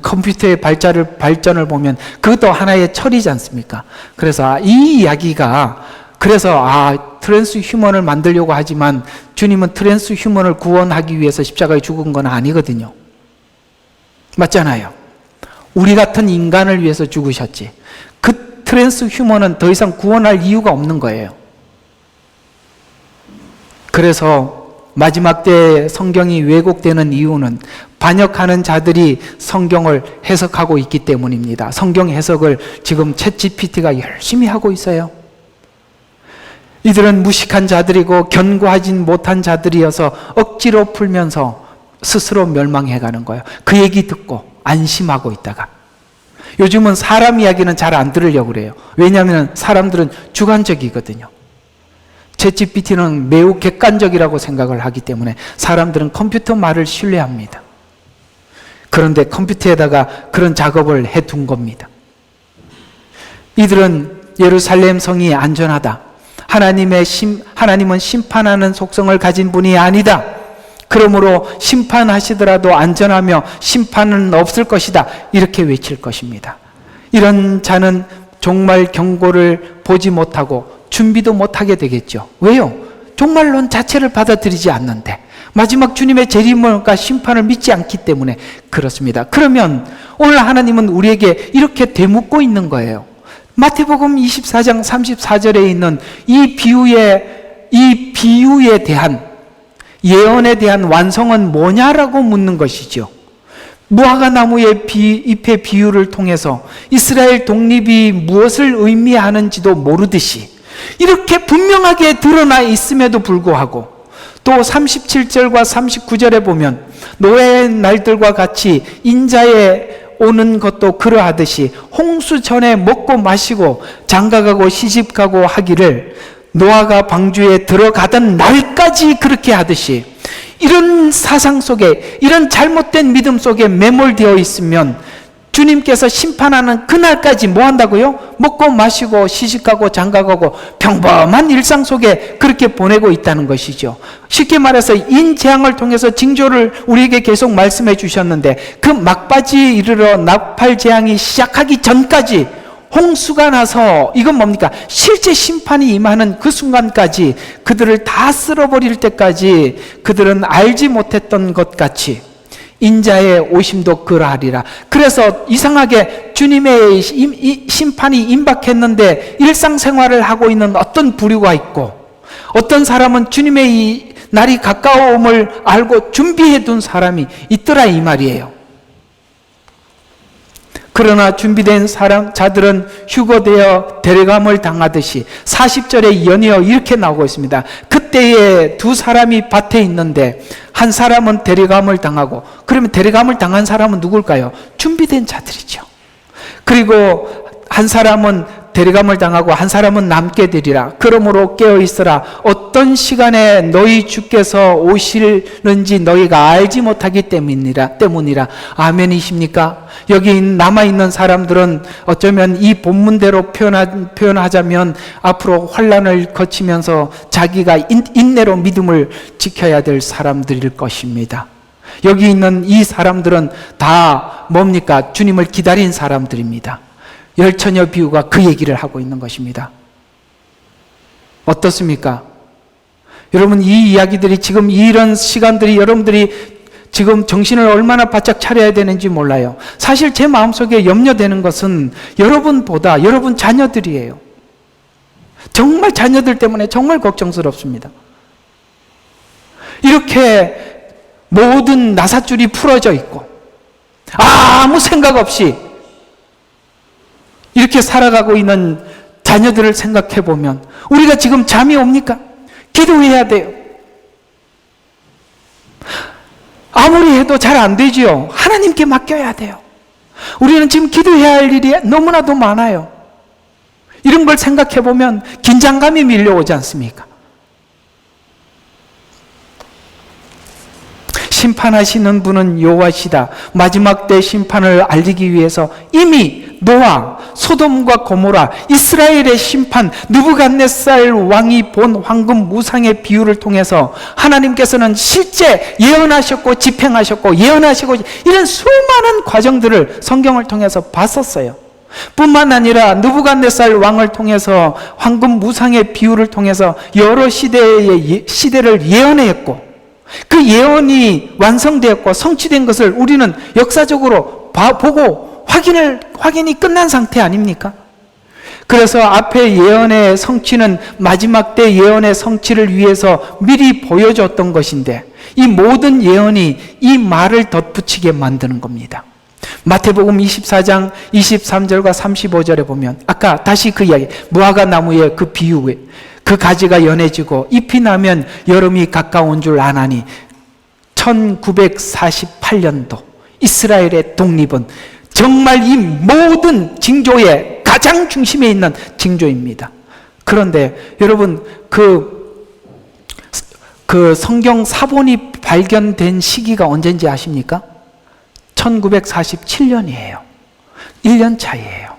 컴퓨터의 발전을 보면 그것도 하나의 철이지 않습니까? 그래서 이 이야기가, 그래서 트랜스 휴먼을 만들려고 하지만 주님은 트랜스 휴먼을 구원하기 위해서 십자가에 죽은 건 아니거든요. 맞잖아요. 우리 같은 인간을 위해서 죽으셨지. 그 트랜스 휴먼은 더 이상 구원할 이유가 없는 거예요. 그래서 마지막 때 성경이 왜곡되는 이유는 반역하는 자들이 성경을 해석하고 있기 때문입니다. 성경 해석을 지금 챗GPT가 열심히 하고 있어요. 이들은 무식한 자들이고 견고하지 못한 자들이어서 억지로 풀면서 스스로 멸망해가는 거예요. 그 얘기 듣고 안심하고 있다가. 요즘은 사람 이야기는 잘 안 들으려고 그래요. 왜냐하면 사람들은 주관적이거든요. 챗GPT는 매우 객관적이라고 생각을 하기 때문에 사람들은 컴퓨터 말을 신뢰합니다. 그런데 컴퓨터에다가 그런 작업을 해둔 겁니다. 이들은 예루살렘 성이 안전하다. 하나님은 심판하는 속성을 가진 분이 아니다. 그러므로 심판하시더라도 안전하며 심판은 없을 것이다. 이렇게 외칠 것입니다. 이런 자는 종말 경고를 보지 못하고 준비도 못하게 되겠죠. 왜요? 종말론 자체를 받아들이지 않는데 마지막 주님의 재림과 심판을 믿지 않기 때문에 그렇습니다. 그러면 오늘 하나님은 우리에게 이렇게 되묻고 있는 거예요. 마태복음 24장 34절에 있는 이 비유에 대한 예언에 대한 완성은 뭐냐라고 묻는 것이죠. 무화과 나무의 잎의 비유를 통해서 이스라엘 독립이 무엇을 의미하는지도 모르듯이 이렇게 분명하게 드러나 있음에도 불구하고 또 37절과 39절에 보면 노예의 날들과 같이 인자에 오는 것도 그러하듯이 홍수 전에 먹고 마시고 장가가고 시집가고 하기를 노아가 방주에 들어가던 날까지 그렇게 하듯이 이런 사상 속에 이런 잘못된 믿음 속에 매몰되어 있으면 주님께서 심판하는 그날까지 뭐 한다고요? 먹고 마시고 시집가고 장가가고 평범한 일상 속에 그렇게 보내고 있다는 것이죠. 쉽게 말해서 인재앙을 통해서 징조를 우리에게 계속 말씀해 주셨는데 그 막바지에 이르러 나팔재앙이 시작하기 전까지 홍수가 나서 이건 뭡니까? 실제 심판이 임하는 그 순간까지 그들을 다 쓸어버릴 때까지 그들은 알지 못했던 것 같이 인자의 오심도 그러하리라. 그래서 이상하게 주님의 심판이 임박했는데 일상생활을 하고 있는 어떤 부류가 있고 어떤 사람은 주님의 이 날이 가까움을 알고 준비해 둔 사람이 있더라 이 말이에요. 그러나 준비된 자들은 휴거되어 데려감을 당하듯이 40절에 연이어 이렇게 나오고 있습니다. 그때에 두 사람이 밭에 있는데 한 사람은 데려감을 당하고 그러면 데려감을 당한 사람은 누굴까요? 준비된 자들이죠. 그리고 한 사람은 데려감을 당하고 한 사람은 남게 되리라. 그러므로 깨어있으라. 어떤 시간에 너희 주께서 오시는지 너희가 알지 못하기 때문이라. 아멘이십니까? 여기 남아있는 사람들은 어쩌면 이 본문대로 표현하자면 앞으로 환난을 거치면서 자기가 인내로 믿음을 지켜야 될 사람들일 것입니다. 여기 있는 이 사람들은 다 뭡니까? 주님을 기다린 사람들입니다. 열처녀 비유가 그 얘기를 하고 있는 것입니다. 어떻습니까? 여러분 이 이야기들이 지금 이런 시간들이 여러분들이 지금 정신을 얼마나 바짝 차려야 되는지 몰라요. 사실 제 마음속에 염려되는 것은 여러분보다 여러분 자녀들이에요. 정말 자녀들 때문에 정말 걱정스럽습니다. 이렇게 모든 나삿줄이 풀어져 있고 아무 생각 없이 이렇게 살아가고 있는 자녀들을 생각해 보면 우리가 지금 잠이 옵니까? 기도해야 돼요. 아무리 해도 잘 안 되지요. 하나님께 맡겨야 돼요. 우리는 지금 기도해야 할 일이 너무나도 많아요. 이런 걸 생각해 보면 긴장감이 밀려오지 않습니까? 심판하시는 분은 여호와시다. 마지막 때 심판을 알리기 위해서 이미 노아, 소돔과 고모라, 이스라엘의 심판, 느부갓네살 왕이 본 황금 무상의 비유를 통해서 하나님께서는 실제 예언하셨고 집행하셨고 예언하시고 이런 수많은 과정들을 성경을 통해서 봤었어요. 뿐만 아니라 느부갓네살 왕을 통해서 황금 무상의 비유를 통해서 여러 시대를 예언했고 그 예언이 완성되었고 성취된 것을 우리는 역사적으로 보고 확인이 끝난 상태 아닙니까? 그래서 앞에 예언의 성취는 마지막 때 예언의 성취를 위해서 미리 보여줬던 것인데 이 모든 예언이 이 말을 덧붙이게 만드는 겁니다. 마태복음 24장 23절과 35절에 보면 아까 다시 그 이야기, 무화과 나무의 그 비유에 그 가지가 연해지고 잎이 나면 여름이 가까운 줄 아나니 1948년도 이스라엘의 독립은 정말 이 모든 징조의 가장 중심에 있는 징조입니다. 그런데 여러분 그 성경 사본이 발견된 시기가 언제인지 아십니까? 1947년이에요. 1년 차이에요.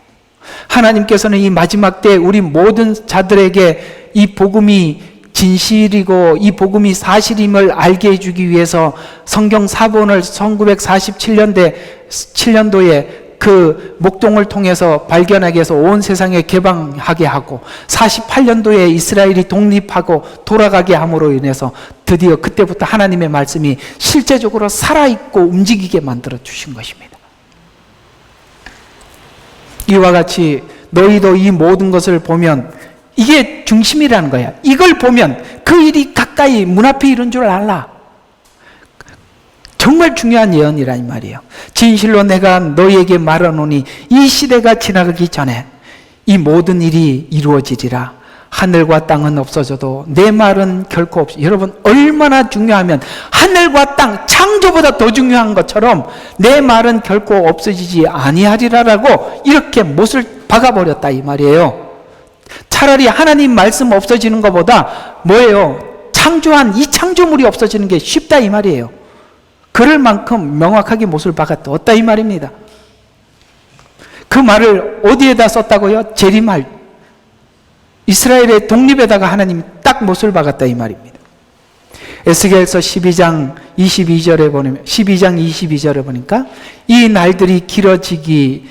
하나님께서는 이 마지막 때 우리 모든 자들에게 이 복음이 진실이고 이 복음이 사실임을 알게 해주기 위해서 성경 사본을 1947년도에 그 목동을 통해서 발견하게 해서 온 세상에 개방하게 하고 48년도에 이스라엘이 독립하고 돌아가게 함으로 인해서 드디어 그때부터 하나님의 말씀이 실제적으로 살아있고 움직이게 만들어 주신 것입니다. 이와 같이 너희도 이 모든 것을 보면 이게 중심이라는 거야. 이걸 보면 그 일이 가까이 문 앞에 이른 줄 알라. 정말 중요한 예언이란 말이에요. 진실로 내가 너희에게 말하노니 이 시대가 지나가기 전에 이 모든 일이 이루어지리라. 하늘과 땅은 없어져도 내 말은 결코 없어. 여러분 얼마나 중요하면 하늘과 땅 창조보다 더 중요한 것처럼 내 말은 결코 없어지지 아니하리라라고 이렇게 못을 박아버렸다 이 말이에요. 차라리 하나님 말씀 없어지는 것보다 뭐예요? 창조한 이 창조물이 없어지는 게 쉽다 이 말이에요. 그럴 만큼 명확하게 못을 박아뒀다 이 말입니다. 그 말을 어디에다 썼다고요? 재림할 이스라엘의 독립에다가 하나님이 딱 못을 박았다 이 말입니다. 에스겔서 12장 22절에 보면 12장 22절에 보니까 이 날들이 길어지기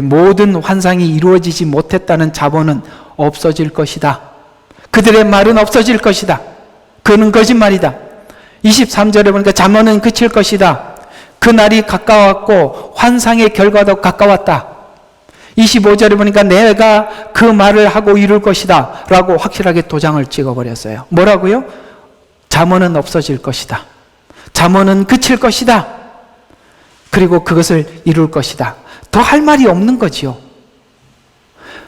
모든 환상이 이루어지지 못했다는 자본은 없어질 것이다. 그들의 말은 없어질 것이다. 그는 거짓말이다. 23절에 보니까 잠언은 그칠 것이다. 그 날이 가까웠고 환상의 결과도 가까웠다. 25절에 보니까 내가 그 말을 하고 이룰 것이다 라고 확실하게 도장을 찍어버렸어요. 뭐라고요? 잠언은 없어질 것이다. 잠언은 그칠 것이다. 그리고 그것을 이룰 것이다. 더 할 말이 없는 거지요.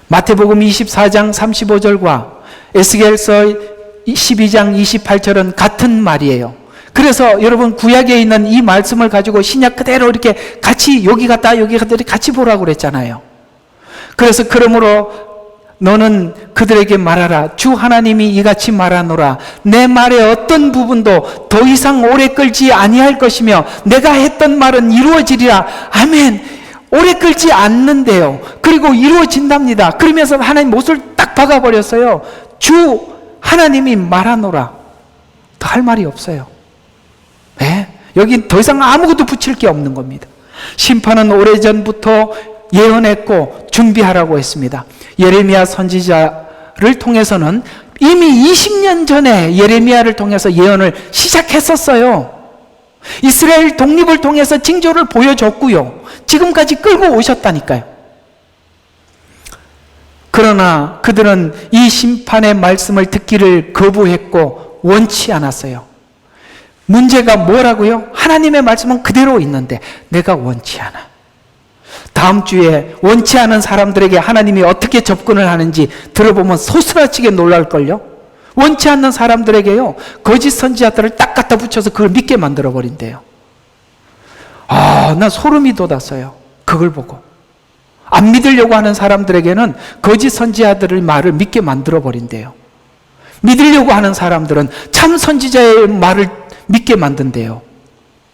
마태복음 24장 35절과 에스겔서 12장 28절은 같은 말이에요. 그래서 여러분 구약에 있는 이 말씀을 가지고 신약 그대로 이렇게 같이 여기 갔다 여기 갔다 같이 보라고 그랬잖아요. 그래서 그러므로 너는 그들에게 말하라. 주 하나님이 이같이 말하노라. 내 말의 어떤 부분도 더 이상 오래 끌지 아니할 것이며 내가 했던 말은 이루어지리라. 아멘. 오래 끌지 않는데요. 그리고 이루어진답니다. 그러면서 하나님 못을 딱 박아버렸어요. 주 하나님이 말하노라. 더 할 말이 없어요. 네? 여기 더 이상 아무것도 붙일 게 없는 겁니다. 심판은 오래전부터 예언했고 준비하라고 했습니다. 예레미야 선지자를 통해서는 이미 20년 전에 예레미야를 통해서 예언을 시작했었어요. 이스라엘 독립을 통해서 징조를 보여줬고요. 지금까지 끌고 오셨다니까요. 그러나 그들은 이 심판의 말씀을 듣기를 거부했고 원치 않았어요. 문제가 뭐라고요? 하나님의 말씀은 그대로 있는데 내가 원치 않아. 다음 주에 원치 않은 사람들에게 하나님이 어떻게 접근을 하는지 들어보면 소스라치게 놀랄걸요? 원치 않는 사람들에게요, 거짓 선지자들을 딱 갖다 붙여서 그걸 믿게 만들어버린대요. 나 소름이 돋았어요. 그걸 보고. 안 믿으려고 하는 사람들에게는 거짓 선지자들의 말을 믿게 만들어버린대요. 믿으려고 하는 사람들은 참 선지자의 말을 믿게 만든대요.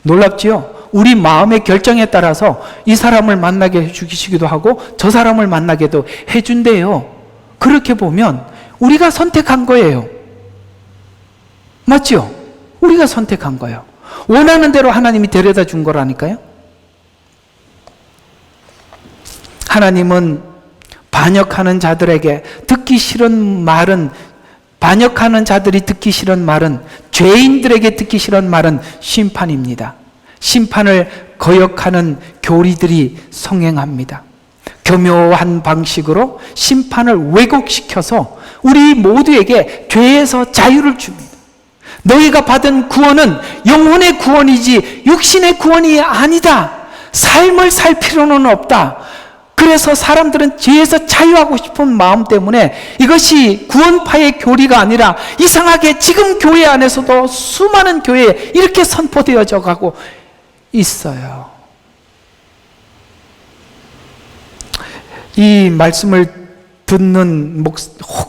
놀랍지요? 우리 마음의 결정에 따라서 이 사람을 만나게 해주시기도 하고 저 사람을 만나게도 해준대요. 그렇게 보면 우리가 선택한 거예요. 맞죠? 우리가 선택한 거예요. 원하는 대로 하나님이 데려다 준 거라니까요. 하나님은 반역하는 자들에게 듣기 싫은 말은, 반역하는 자들이 듣기 싫은 말은, 죄인들에게 듣기 싫은 말은 심판입니다. 심판을 거역하는 교리들이 성행합니다. 교묘한 방식으로 심판을 왜곡시켜서 우리 모두에게 죄에서 자유를 줍니다. 너희가 받은 구원은 영혼의 구원이지 육신의 구원이 아니다. 삶을 살 필요는 없다. 그래서 사람들은 죄에서 자유하고 싶은 마음 때문에 이것이 구원파의 교리가 아니라 이상하게 지금 교회 안에서도 수많은 교회에 이렇게 선포되어져 가고 있어요. 이 말씀을 듣는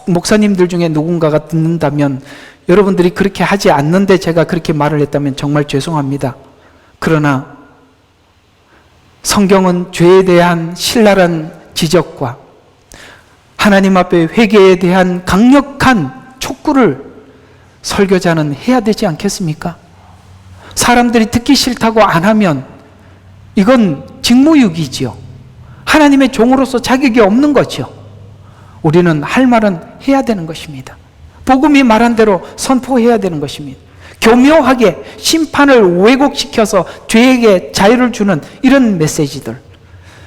목사님들 중에 누군가가 듣는다면 여러분들이 그렇게 하지 않는데 제가 그렇게 말을 했다면 정말 죄송합니다. 그러나 성경은 죄에 대한 신랄한 지적과 하나님 앞에 회개에 대한 강력한 촉구를 설교자는 해야 되지 않겠습니까? 사람들이 듣기 싫다고 안 하면 이건 직무유기지요. 하나님의 종으로서 자격이 없는 거죠. 우리는 할 말은 해야 되는 것입니다. 복음이 말한 대로 선포해야 되는 것입니다. 교묘하게 심판을 왜곡시켜서 죄에게 자유를 주는 이런 메시지들.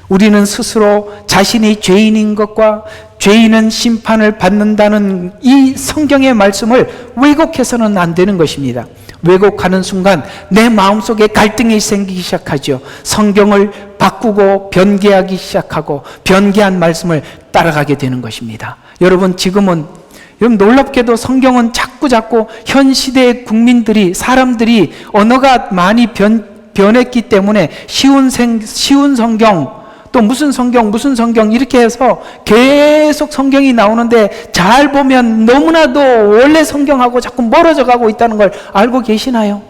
우리는 스스로 자신이 죄인인 것과 죄인은 심판을 받는다는 이 성경의 말씀을 왜곡해서는 안 되는 것입니다. 왜곡하는 순간 내 마음속에 갈등이 생기기 시작하죠. 성경을 바꾸고 변개하기 시작하고 변개한 말씀을 따라가게 되는 것입니다. 여러분 지금은 놀랍게도 성경은 자꾸 현 시대의 국민들이 사람들이 언어가 많이 변했기 때문에 쉬운 성경 또 무슨 성경 이렇게 해서 계속 성경이 나오는데 잘 보면 너무나도 원래 성경하고 자꾸 멀어져 가고 있다는 걸 알고 계시나요?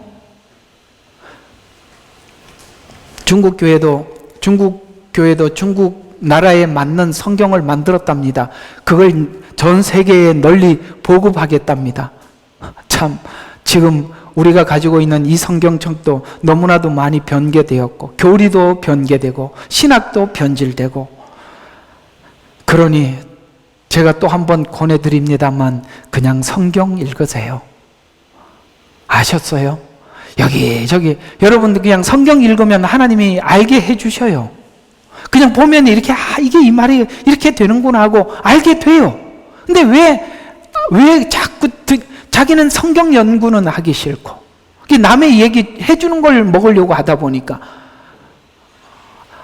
중국 교회도 중국 나라에 맞는 성경을 만들었답니다. 그걸 전 세계에 널리 보급하겠답니다. 참 지금 우리가 가지고 있는 이 성경책도 너무나도 많이 변개되었고 교리도 변개되고 신학도 변질되고 그러니 제가 또 한 번 권해드립니다만 그냥 성경 읽으세요. 아셨어요? 여기저기 여러분들 그냥 성경 읽으면 하나님이 알게 해주셔요. 그냥 보면 이렇게 이게 이 말이 이렇게 되는구나 하고 알게 돼요. 근데 왜 자꾸 자기는 성경 연구는 하기 싫고 남의 얘기 해주는 걸 먹으려고 하다 보니까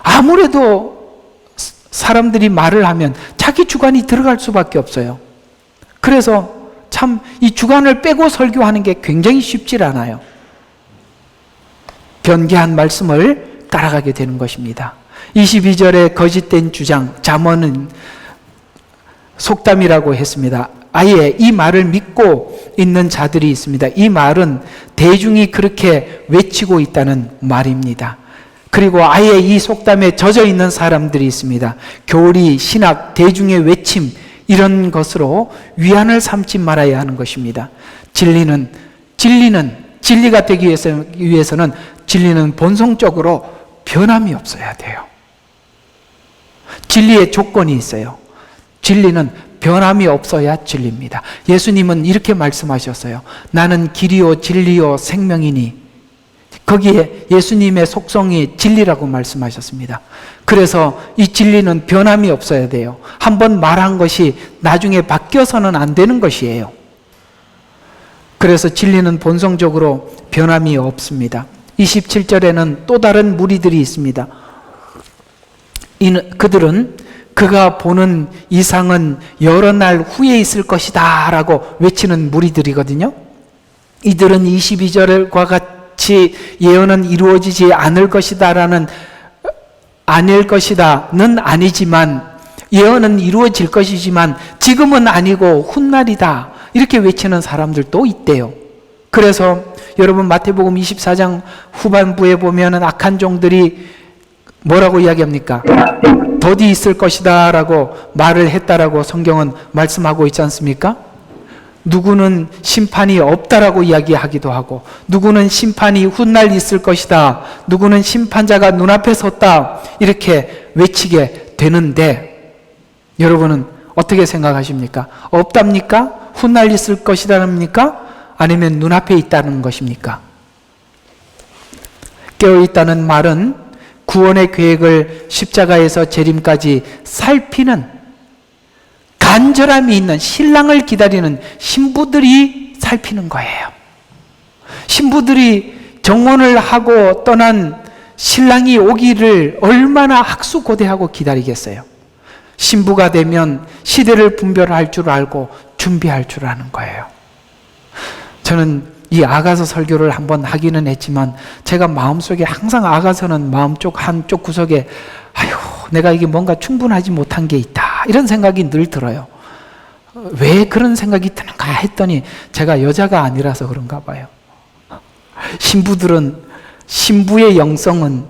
아무래도 사람들이 말을 하면 자기 주관이 들어갈 수밖에 없어요. 그래서 참 이 주관을 빼고 설교하는 게 굉장히 쉽지 않아요. 변개한 말씀을 따라가게 되는 것입니다. 22절의 거짓된 주장, 잠언은 속담이라고 했습니다. 아예 이 말을 믿고 있는 자들이 있습니다. 이 말은 대중이 그렇게 외치고 있다는 말입니다. 그리고 아예 이 속담에 젖어 있는 사람들이 있습니다. 교리, 신학, 대중의 외침 이런 것으로 위안을 삼지 말아야 하는 것입니다. 진리가 되기 위해서는 진리는 본성적으로 변함이 없어야 돼요. 진리의 조건이 있어요. 진리는 변함이 없어야 진리입니다. 예수님은 이렇게 말씀하셨어요. 나는 길이요 진리요 생명이니. 거기에 예수님의 속성이 진리라고 말씀하셨습니다. 그래서 이 진리는 변함이 없어야 돼요. 한번 말한 것이 나중에 바뀌어서는 안 되는 것이에요. 그래서 진리는 본성적으로 변함이 없습니다. 27절에는 또 다른 무리들이 있습니다. 그들은 그가 보는 이상은 여러 날 후에 있을 것이다 라고 외치는 무리들이거든요. 이들은 22절과 같이 예언은 이루어지지 않을 것이다라는 아닐 것이다는 아니지만 예언은 이루어질 것이지만 지금은 아니고 훗날이다 이렇게 외치는 사람들도 있대요. 그래서 여러분 마태복음 24장 후반부에 보면은 악한 종들이 뭐라고 이야기합니까? 더디 있을 것이다 라고 말을 했다라고 성경은 말씀하고 있지 않습니까? 누구는 심판이 없다라고 이야기하기도 하고 누구는 심판이 훗날 있을 것이다, 누구는 심판자가 눈앞에 섰다 이렇게 외치게 되는데 여러분은 어떻게 생각하십니까? 없답니까? 훗날 있을 것이다랍니까? 아니면 눈앞에 있다는 것입니까? 깨어있다는 말은 구원의 계획을 십자가에서 재림까지 살피는 간절함이 있는 신랑을 기다리는 신부들이 살피는 거예요. 신부들이 정혼을 하고 떠난 신랑이 오기를 얼마나 학수고대하고 기다리겠어요. 신부가 되면 시대를 분별할 줄 알고 준비할 줄 아는 거예요. 저는 이 아가서 설교를 한번 하기는 했지만 제가 마음속에 항상 아가서는 마음쪽 한쪽 구석에 아유 내가 이게 뭔가 충분하지 못한 게 있다 이런 생각이 늘 들어요. 왜 그런 생각이 드는가 했더니 제가 여자가 아니라서 그런가 봐요. 신부들은 신부의 영성은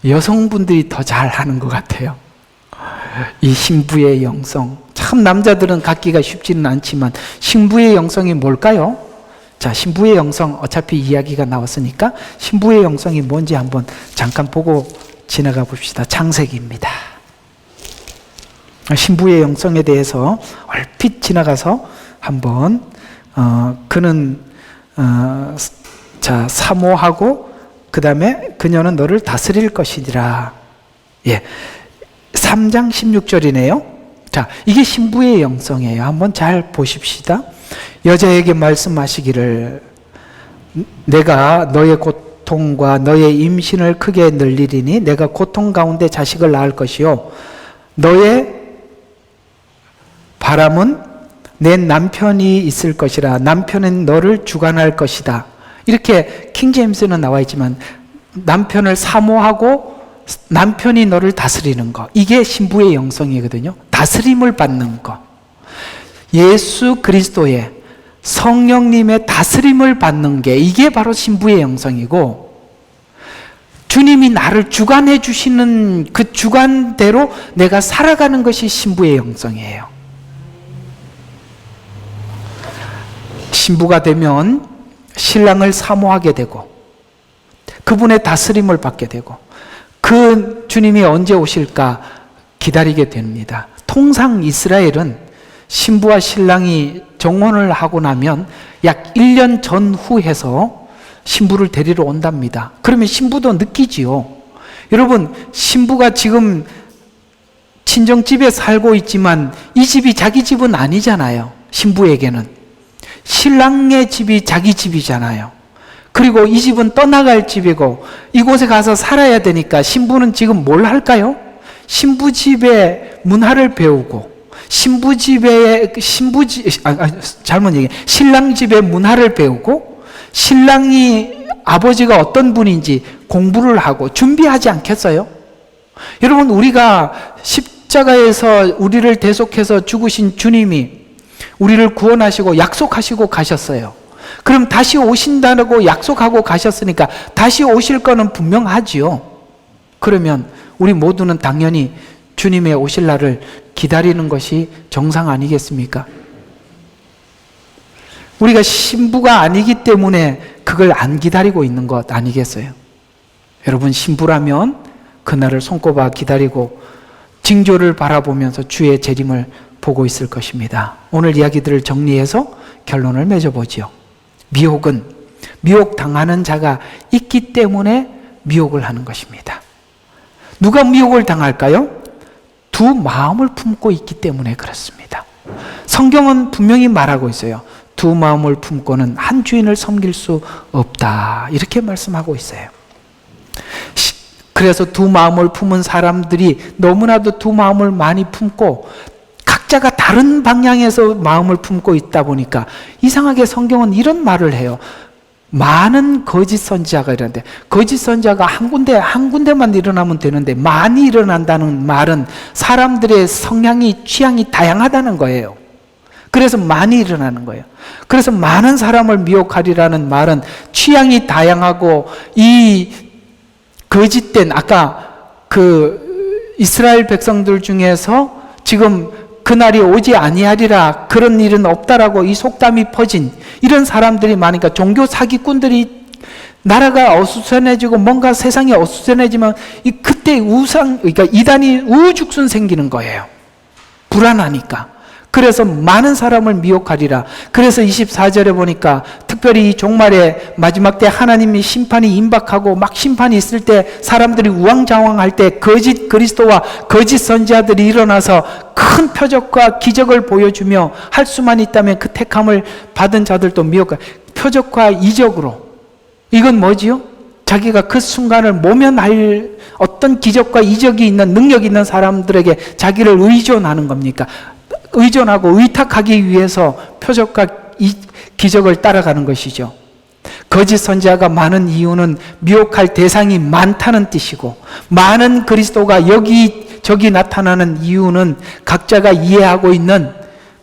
여성분들이 더 잘하는 것 같아요. 이 신부의 영성 참 남자들은 갖기가 쉽지는 않지만 신부의 영성이 뭘까요? 자, 신부의 영성 어차피 이야기가 나왔으니까 신부의 영성이 뭔지 한번 잠깐 보고 지나가 봅시다. 창세기입니다. 신부의 영성에 대해서 얼핏 지나가서 한번 그는 사모하고 그 다음에 그녀는 너를 다스릴 것이니라. 예, 3장 16절이네요. 자, 이게 신부의 영성이에요. 한번 잘 보십시다. 여자에게 말씀하시기를 내가 너의 고통과 너의 임신을 크게 늘리리니 내가 고통 가운데 자식을 낳을 것이요 너의 바람은 내 남편이 있을 것이라 남편은 너를 주관할 것이다. 이렇게 킹제임스는 나와 있지만 남편을 사모하고 남편이 너를 다스리는 거 이게 신부의 영성이거든요. 다스림을 받는 거. 예수 그리스도의 성령님의 다스림을 받는 게 이게 바로 신부의 영성이고 주님이 나를 주관해 주시는 그 주관대로 내가 살아가는 것이 신부의 영성이에요. 신부가 되면 신랑을 사모하게 되고 그분의 다스림을 받게 되고 그 주님이 언제 오실까 기다리게 됩니다. 통상 이스라엘은 신부와 신랑이 정혼을 하고 나면 약 1년 전후해서 신부를 데리러 온답니다. 그러면 신부도 느끼지요. 여러분, 신부가 지금 친정집에 살고 있지만 이 집이 자기 집은 아니잖아요. 신부에게는. 신랑의 집이 자기 집이잖아요. 그리고 이 집은 떠나갈 집이고 이곳에 가서 살아야 되니까 신부는 지금 뭘 할까요? 신부 집의 문화를 배우고 신랑 집의 문화를 배우고 신랑이 아버지가 어떤 분인지 공부를 하고 준비하지 않겠어요? 여러분, 우리가 십자가에서 우리를 대속해서 죽으신 주님이 우리를 구원하시고 약속하시고 가셨어요. 그럼 다시 오신다고 약속하고 가셨으니까 다시 오실 거는 분명하지요. 그러면 우리 모두는 당연히 주님의 오실 날을 기다리는 것이 정상 아니겠습니까? 우리가 신부가 아니기 때문에 그걸 안 기다리고 있는 것 아니겠어요? 여러분, 신부라면 그날을 손꼽아 기다리고 징조를 바라보면서 주의 재림을 보고 있을 것입니다. 오늘 이야기들을 정리해서 결론을 맺어보지요. 미혹은 미혹당하는 자가 있기 때문에 미혹을 하는 것입니다. 누가 미혹을 당할까요? 두 마음을 품고 있기 때문에 그렇습니다. 성경은 분명히 말하고 있어요. 두 마음을 품고는 한 주인을 섬길 수 없다. 이렇게 말씀하고 있어요. 그래서 두 마음을 품은 사람들이 너무나도 두 마음을 많이 품고 각자가 다른 방향에서 마음을 품고 있다 보니까 이상하게 성경은 이런 말을 해요. 많은 거짓 선지자가 일어나는데 거짓 선지자가 한 군데만 일어나면 되는데 많이 일어난다는 말은 사람들의 성향이 취향이 다양하다는 거예요. 그래서 많이 일어나는 거예요. 그래서 많은 사람을 미혹하리라는 말은 취향이 다양하고 이 거짓된 아까 그 이스라엘 백성들 중에서 지금 그날이 오지 아니하리라 그런 일은 없다라고 이 속담이 퍼진 이런 사람들이 많으니까 종교 사기꾼들이 나라가 어수선해지고 뭔가 세상이 어수선해지면 그때 그러니까 이단이 우후죽순 생기는 거예요. 불안하니까. 그래서 많은 사람을 미혹하리라. 그래서 24절에 보니까 특별히 이 종말의 마지막 때 하나님이 심판이 임박하고 막 심판이 있을 때 사람들이 우왕좌왕할 때 거짓 그리스도와 거짓 선지자들이 일어나서 큰 표적과 기적을 보여주며 할 수만 있다면 그 택함을 받은 자들도 미혹하. 표적과 이적으로. 이건 뭐지요? 자기가 그 순간을 모면할 어떤 기적과 이적이 있는 능력이 있는 사람들에게 자기를 의존하는 겁니까? 의존하고 의탁하기 위해서 표적과 기적을 따라가는 것이죠. 거짓 선지자가 많은 이유는 미혹할 대상이 많다는 뜻이고, 많은 그리스도가 여기저기 나타나는 이유는 각자가 이해하고 있는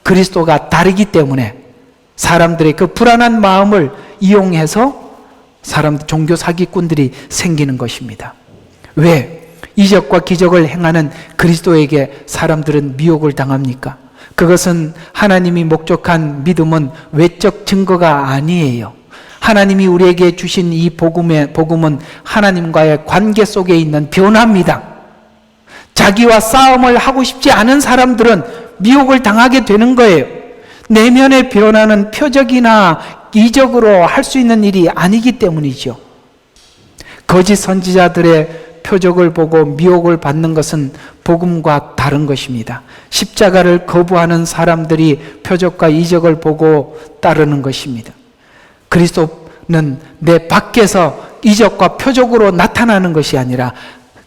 그리스도가 다르기 때문에 사람들의 그 불안한 마음을 이용해서 종교 사기꾼들이 생기는 것입니다. 왜? 이적과 기적을 행하는 그리스도에게 사람들은 미혹을 당합니까? 그것은 하나님이 목적한 믿음은 외적 증거가 아니에요. 하나님이 우리에게 주신 이 복음은 하나님과의 관계 속에 있는 변화입니다. 자기와 싸움을 하고 싶지 않은 사람들은 미혹을 당하게 되는 거예요. 내면의 변화는 표적이나 이적으로 할 수 있는 일이 아니기 때문이죠. 거짓 선지자들의 표적을 보고 미혹을 받는 것은 복음과 다른 것입니다. 십자가를 거부하는 사람들이 표적과 이적을 보고 따르는 것입니다. 그리스도는 내 밖에서 이적과 표적으로 나타나는 것이 아니라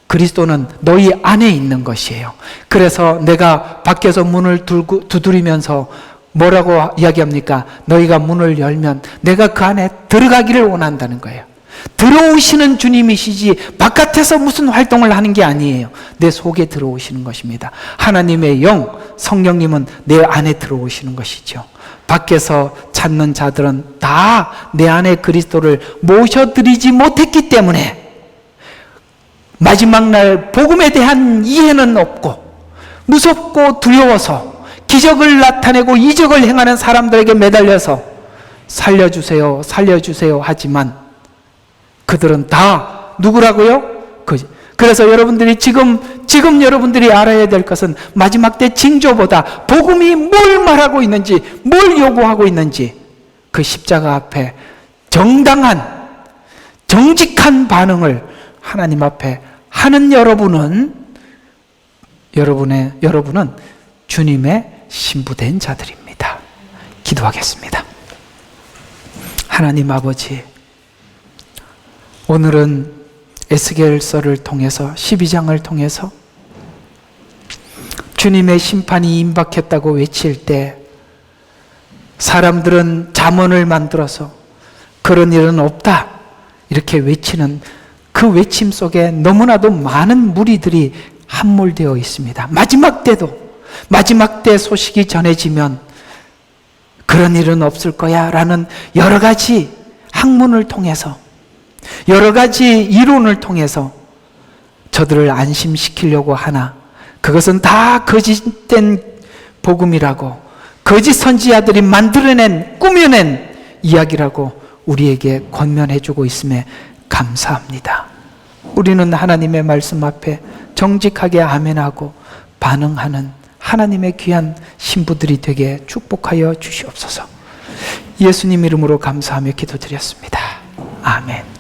그리스도는 너희 안에 있는 것이에요. 그래서 내가 밖에서 문을 두드리면서 뭐라고 이야기합니까? 너희가 문을 열면 내가 그 안에 들어가기를 원한다는 거예요. 들어오시는 주님이시지 바깥에서 무슨 활동을 하는 게 아니에요. 내 속에 들어오시는 것입니다. 하나님의 영, 성령님은 내 안에 들어오시는 것이죠. 밖에서 찾는 자들은 다 내 안에 그리스도를 모셔드리지 못했기 때문에 마지막 날 복음에 대한 이해는 없고 무섭고 두려워서 기적을 나타내고 이적을 행하는 사람들에게 매달려서 살려주세요, 살려주세요 하지만 그들은 다 누구라고요? 그래서 여러분들이 지금 여러분들이 알아야 될 것은 마지막 때 징조보다 복음이 뭘 말하고 있는지, 뭘 요구하고 있는지 그 십자가 앞에 정당한, 정직한 하나님 앞에 하는 여러분은 주님의 신부된 자들입니다. 기도하겠습니다. 하나님 아버지, 오늘은 에스겔서를 통해서 12장을 통해서 주님의 심판이 임박했다고 외칠 때 사람들은 잠언을 만들어서 그런 일은 없다 이렇게 외치는 그 외침 속에 너무나도 많은 무리들이 함몰되어 있습니다. 마지막 때 소식이 전해지면 그런 일은 없을 거야 라는 여러 가지 학문을 통해서 여러 가지 이론을 통해서 저들을 안심시키려고 하나 그것은 다 거짓된 복음이라고 거짓 선지자들이 만들어낸 꾸며낸 이야기라고 우리에게 권면해주고 있음에 감사합니다. 우리는 하나님의 말씀 앞에 정직하게 아멘하고 반응하는 하나님의 귀한 신부들이 되게 축복하여 주시옵소서. 예수님 이름으로 감사하며 기도드렸습니다. 아멘.